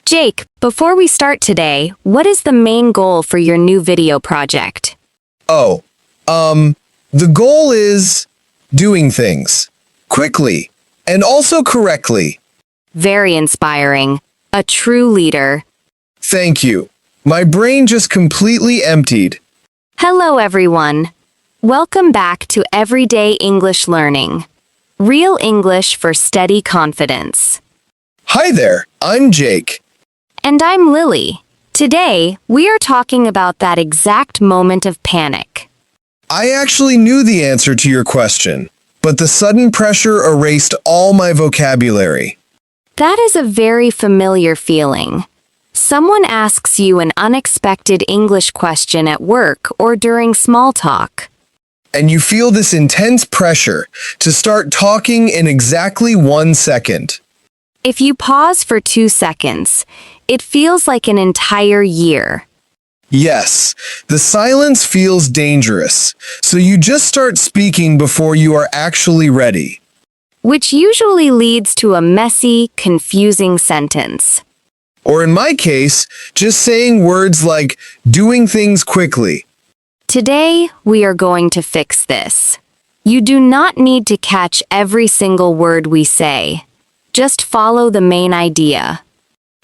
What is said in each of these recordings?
Jake, before we start today, what is the main goal for your new video project? The goal is doing things quickly and also correctly. Very inspiring. A true leader. Thank you. My brain just completely emptied. Hello, everyone. Welcome back to Everyday English Learning. Real English for steady confidence. Hi there, I'm Jake. And I'm Lily. Today, we are talking about that exact moment of panic. I actually knew the answer to your question, but the sudden pressure erased all my vocabulary. That is a very familiar feeling. Someone asks you an unexpected English question at work or during small talk. And you feel this intense pressure to start talking in exactly 1 second. If you pause for 2 seconds, it feels like an entire year. Yes, the silence feels dangerous, so you just start speaking before you are actually ready. Which usually leads to a messy, confusing sentence. Or in my case, just saying words like doing things quickly. Today, we are going to fix this. You do not need to catch every single word we say. Just follow the main idea.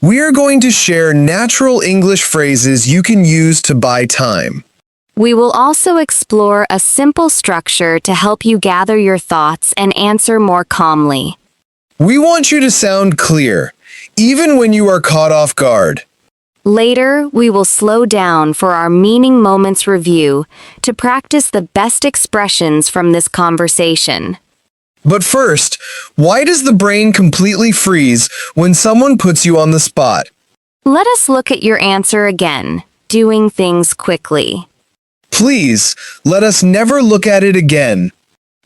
We are going to share natural English phrases you can use to buy time. We will also explore a simple structure to help you gather your thoughts and answer more calmly. We want you to sound clear, even when you are caught off guard. Later, we will slow down for our meaning moments review to practice the best expressions from this conversation. But first, why does the brain completely freeze when someone puts you on the spot? Let us look at your answer again, doing things quickly. Please, let us never look at it again.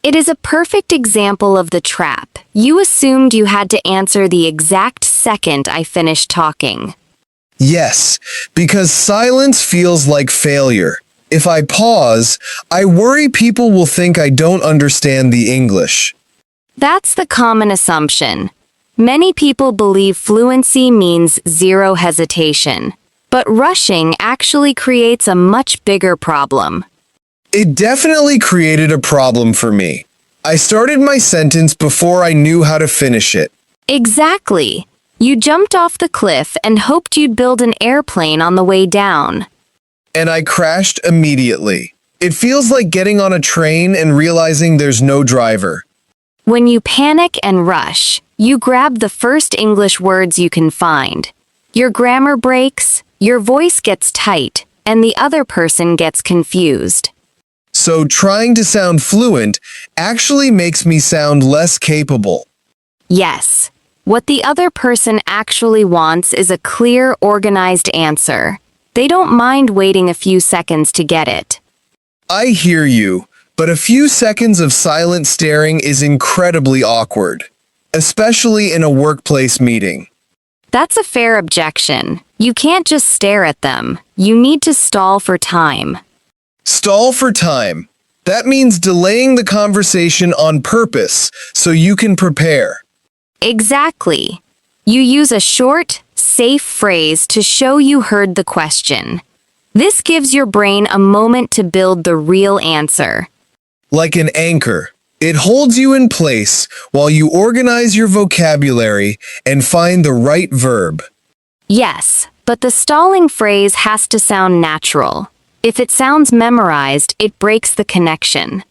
It is a perfect example of the trap. You assumed you had to answer the exact second I finished talking. Yes, because silence feels like failure. If I pause, I worry people will think I don't understand the English. That's the common assumption. Many people believe fluency means zero hesitation, but rushing actually creates a much bigger problem. It definitely created a problem for me. I started my sentence before I knew how to finish it. Exactly. You jumped off the cliff and hoped you'd build an airplane on the way down. And I crashed immediately. It feels like getting on a train and realizing there's no driver. When you panic and rush, you grab the first English words you can find. Your grammar breaks, your voice gets tight, and the other person gets confused. So trying to sound fluent actually makes me sound less capable. Yes. What the other person actually wants is a clear, organized answer. They don't mind waiting a few seconds to get it. I hear you, but a few seconds of silent staring is incredibly awkward, especially in a workplace meeting. That's a fair objection. You can't just stare at them. You need to stall for time. Stall for time. That means delaying the conversation on purpose so you can prepare. Exactly. You use a short, safe phrase to show you heard the question. This gives your brain a moment to build the real answer. Like an anchor, it holds you in place while you organize your vocabulary and find the right verb. Yes, but the stalling phrase has to sound natural. If it sounds memorized, it breaks the connection.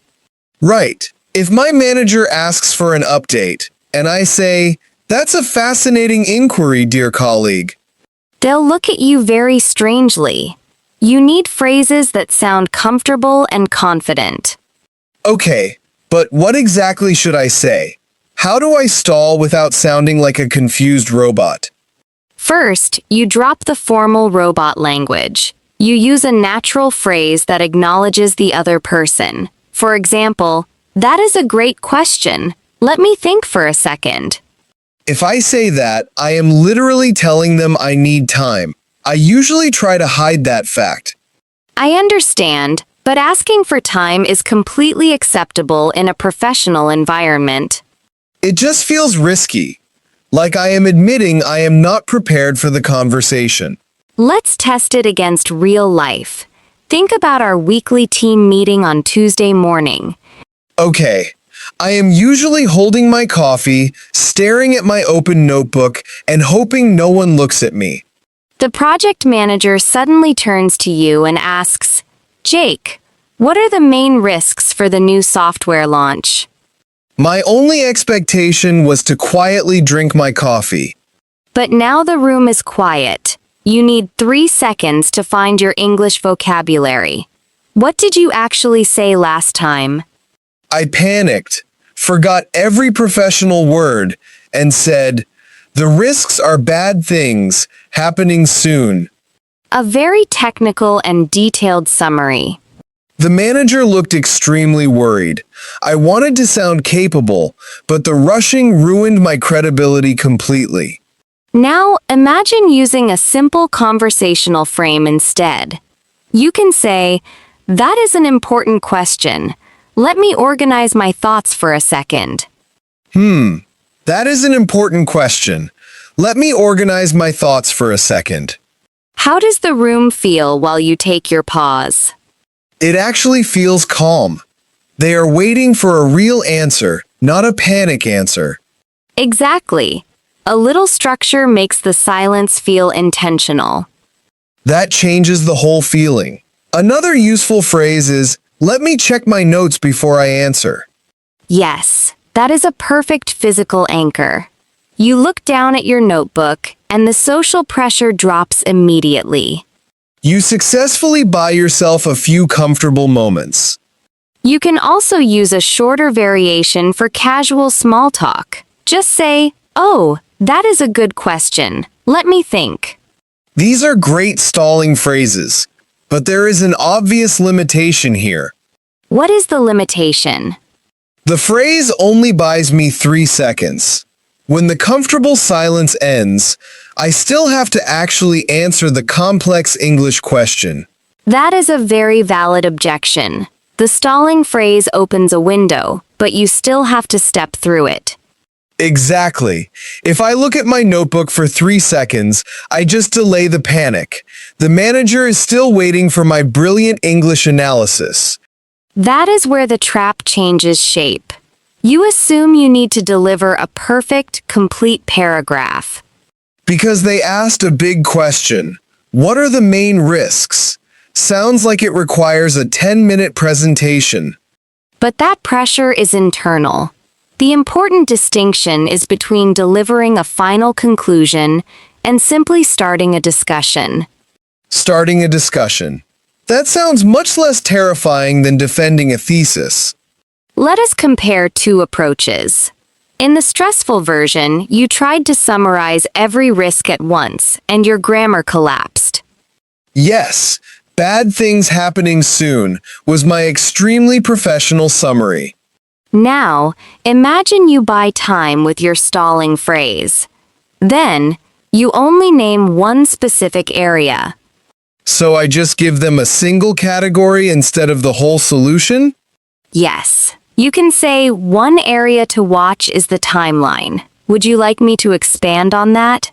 Right. If my manager asks for an update, and I say, "That's a fascinating inquiry, dear colleague," They'll look at you very strangely. You need phrases that sound comfortable and confident. Okay, but what exactly should I say? How do I stall without sounding like a confused robot? First, you drop the formal robot language. You use a natural phrase that acknowledges the other person. For example, "That is a great question. Let me think for a second." If I say that, I am literally telling them I need time. I usually try to hide that fact. I understand, But asking for time is completely acceptable in a professional environment. It just feels risky, like I am admitting I am not prepared for the conversation. Let's test it against real life. Think about our weekly team meeting on Tuesday morning. Okay, I am usually holding my coffee, staring at my open notebook, and hoping no one looks at me. The project manager suddenly turns to you and asks, Jake, what are the main risks for the new software launch? My only expectation was to quietly drink my coffee. But now the room is quiet. You need 3 seconds to find your English vocabulary. What did you actually say last time? I panicked, forgot every professional word, and said, "The risks are bad things happening soon." A very technical and detailed summary. The manager looked extremely worried. I wanted to sound capable, but the rushing ruined my credibility completely. Now, imagine using a simple conversational frame instead. You can say, "That is an important question. Let me organize my thoughts for a second." That is an important question. Let me organize my thoughts for a second. How does the room feel while you take your pause? It actually feels calm. They are waiting for a real answer, not a panic answer. Exactly. A little structure makes the silence feel intentional. That changes the whole feeling. Another useful phrase is, "Let me check my notes before I answer." Yes, that is a perfect physical anchor. You look down at your notebook, and the social pressure drops immediately. You successfully buy yourself a few comfortable moments. You can also use a shorter variation for casual small talk. Just say, "Oh, that is a good question. Let me think." These are great stalling phrases, but there is an obvious limitation here. What is the limitation? The phrase only buys me 3 seconds. When the comfortable silence ends, I still have to actually answer the complex English question. That is a very valid objection. The stalling phrase opens a window, but you still have to step through it. Exactly. If I look at my notebook for 3 seconds, I just delay the panic. The manager is still waiting for my brilliant English analysis. That is where the trap changes shape. You assume you need to deliver a perfect, complete paragraph. Because they asked a big question. What are the main risks? Sounds like it requires a 10-minute presentation. But that pressure is internal. The important distinction is between delivering a final conclusion and simply starting a discussion. Starting a discussion. That sounds much less terrifying than defending a thesis. Let us compare 2 approaches. In the stressful version, you tried to summarize every risk at once, and your grammar collapsed. Yes, bad things happening soon was my extremely professional summary. Now, imagine you buy time with your stalling phrase. Then, you only name one specific area. So I just give them a single category instead of the whole solution? Yes. You can say one area to watch is the timeline. Would you like me to expand on that?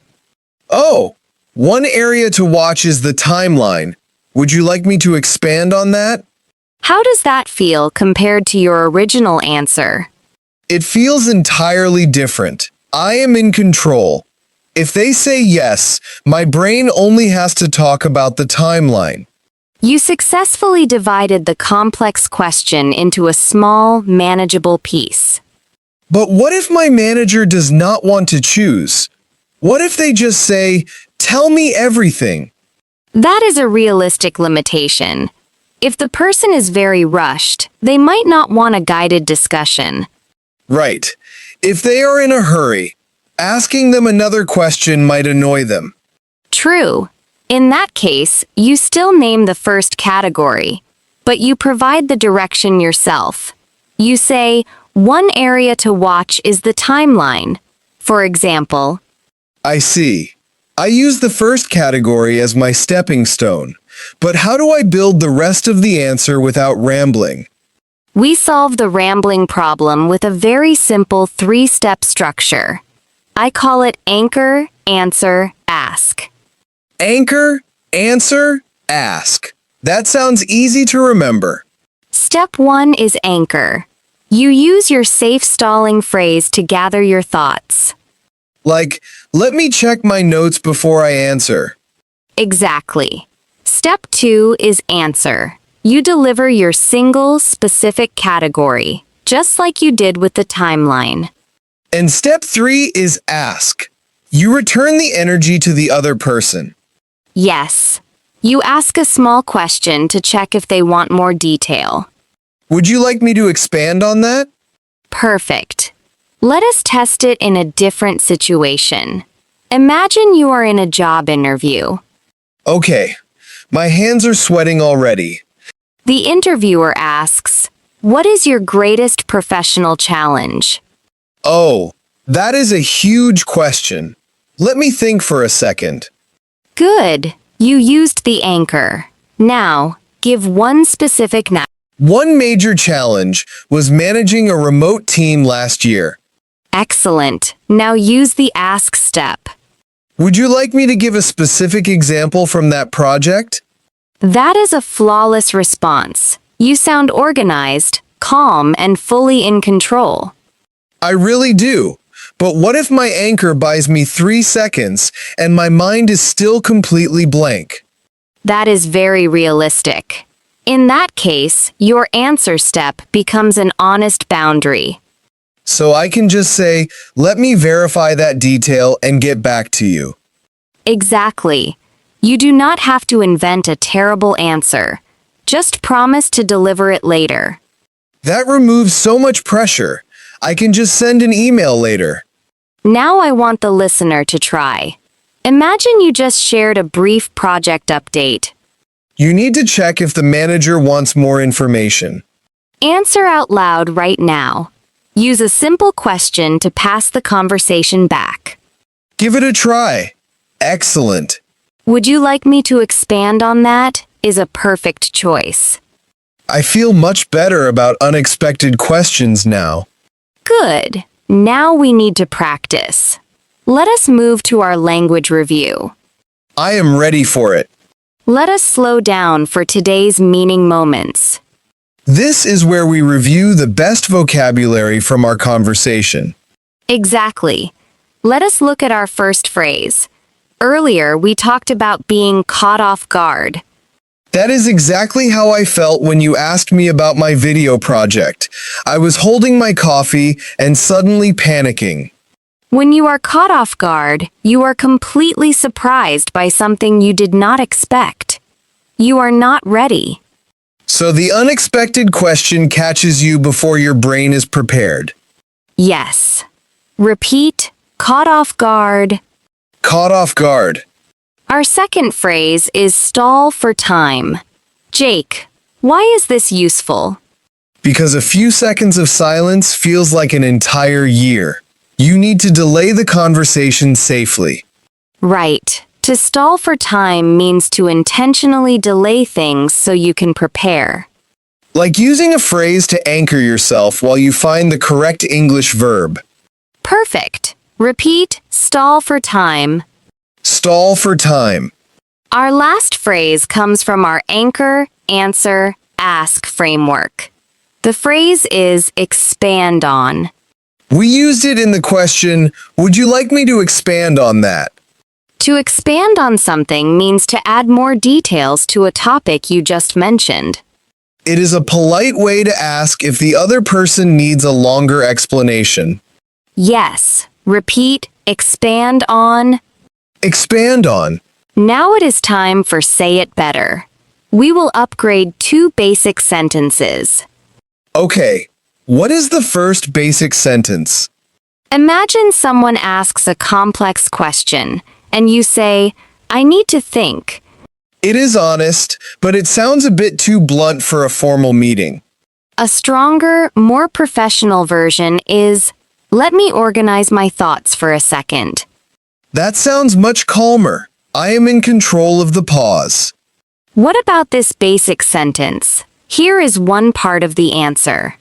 Oh, one area to watch is the timeline. Would you like me to expand on that? How does that feel compared to your original answer? It feels entirely different. I am in control. If they say yes, my brain only has to talk about the timeline. You successfully divided the complex question into a small, manageable piece. But what if my manager does not want to choose? What if they just say, "Tell me everything"? That is a realistic limitation. If the person is very rushed, they might not want a guided discussion. Right. If they are in a hurry, asking them another question might annoy them. True. In that case, you still name the first category, but you provide the direction yourself. You say, one area to watch is the timeline. For example, I see. I use the first category as my stepping stone. but how do I build the rest of the answer without rambling? We solve the rambling problem with a very simple three-step structure. I call it anchor, answer, ask. Anchor, answer, ask. That sounds easy to remember. Step 1 is anchor. You use your safe stalling phrase to gather your thoughts. Like, let me check my notes before I answer. Exactly. Step 2 is answer. You deliver your single, specific category, just like you did with the timeline. And step 3 is ask. You return the energy to the other person. Yes. You ask a small question to check if they want more detail. Would you like me to expand on that? Perfect. Let us test it in a different situation. Imagine you are in a job interview. Okay, my hands are sweating already. The interviewer asks, "What is your greatest professional challenge?" Oh, that is a huge question. Let me think for a second. Good. You used the anchor. Now, give one specific One major challenge was managing a remote team last year. Excellent. Now use the ask step. Would you like me to give a specific example from that project? That is a flawless response. You sound organized, calm, and fully in control. I really do. But what if my anchor buys me 3 seconds and my mind is still completely blank? That is very realistic. In that case, your answer step becomes an honest boundary. So I can just say, let me verify that detail and get back to you. Exactly. You do not have to invent a terrible answer. Just promise to deliver it later. That removes so much pressure. I can just send an email later. Now I want the listener to try. Imagine you just shared a brief project update. You need to check if the manager wants more information. Answer out loud right now. Use a simple question to pass the conversation back. Give it a try. Excellent. Would you like me to expand on that? Is a perfect choice. I feel much better about unexpected questions now. Good. Now we need to practice. Let us move to our language review. I am ready for it. Let us slow down for today's meaning moments. This is where we review the best vocabulary from our conversation. Exactly. Let us look at our first phrase. Earlier, we talked about being caught off guard. That is exactly how I felt when you asked me about my video project. I was holding my coffee and suddenly panicking. When you are caught off guard, you are completely surprised by something you did not expect. You are not ready. So the unexpected question catches you before your brain is prepared. Yes. Repeat, caught off guard. Caught off guard. Our second phrase is stall for time. Jake, why is this useful? Because a few seconds of silence feels like an entire year. You need to delay the conversation safely. Right. To stall for time means to intentionally delay things so you can prepare. Like using a phrase to anchor yourself while you find the correct English verb. Perfect. Repeat, stall for time. Stall for time. Our last phrase comes from our anchor, answer, ask framework. The phrase is expand on. We used it in the question, would you like me to expand on that? To expand on something means to add more details to a topic you just mentioned. It is a polite way to ask if the other person needs a longer explanation. Yes. Repeat, expand on. Expand on. Now it is time for Say It Better. We will upgrade 2 basic sentences. Okay, what is the first basic sentence? Imagine someone asks a complex question, and you say, "I need to think." It is honest, but it sounds a bit too blunt for a formal meeting. A stronger, more professional version is, "Let me organize my thoughts for a second." That sounds much calmer. I am in control of the pause. What about this basic sentence? Here is one part of the answer.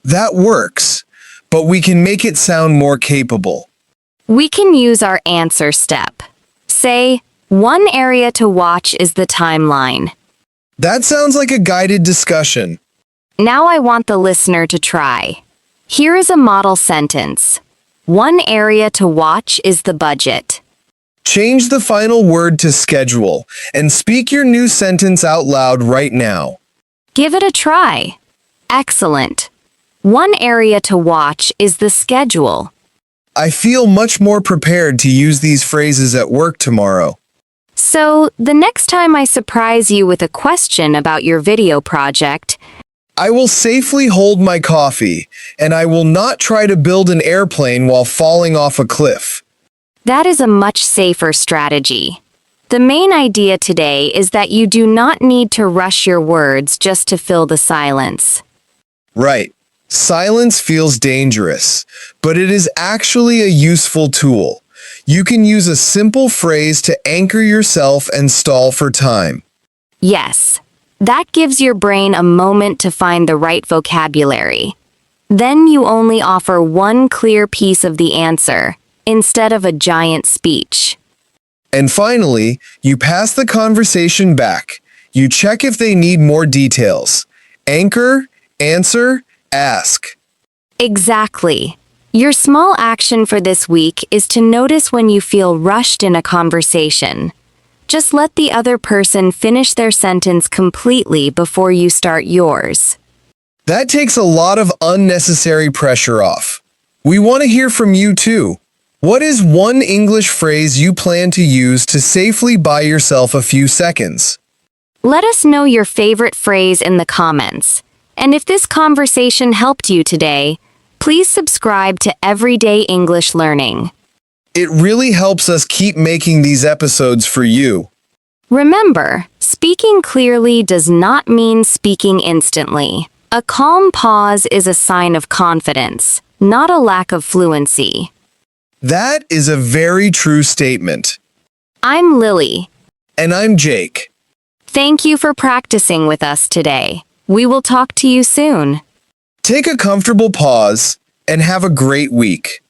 That works, but we can make it sound more capable. We can use our answer step. Say, one area to watch is the timeline. That sounds like a guided discussion. Now I want the listener to try. Here is a model sentence. One area to watch is the budget. Change the final word to schedule and speak your new sentence out loud right now. Give it a try. Excellent. One area to watch is the schedule. I feel much more prepared to use these phrases at work tomorrow. So, the next time I surprise you with a question about your video project, I will safely hold my coffee, and I will not try to build an airplane while falling off a cliff. that is a much safer strategy. The main idea today is that you do not need to rush your words just to fill the silence. Right. Silence feels dangerous, but it is actually a useful tool. You can use a simple phrase to anchor yourself and stall for time. Yes, that gives your brain a moment to find the right vocabulary. Then you only offer one clear piece of the answer, instead of a giant speech. And finally, you pass the conversation back. You check if they need more details. Anchor, answer, ask. Exactly. Your small action for this week is to notice when you feel rushed in a conversation. Just let the other person finish their sentence completely before you start yours. That takes a lot of unnecessary pressure off. We want to hear from you too. What is one English phrase you plan to use to safely buy yourself a few seconds? Let us know your favorite phrase in the comments. And if this conversation helped you today, please subscribe to Everyday English Learning. It really helps us keep making these episodes for you. Remember, speaking clearly does not mean speaking instantly. A calm pause is a sign of confidence, not a lack of fluency. That is a very true statement. I'm Lily. And I'm Jake. Thank you for practicing with us today. We will talk to you soon. Take a comfortable pause and have a great week.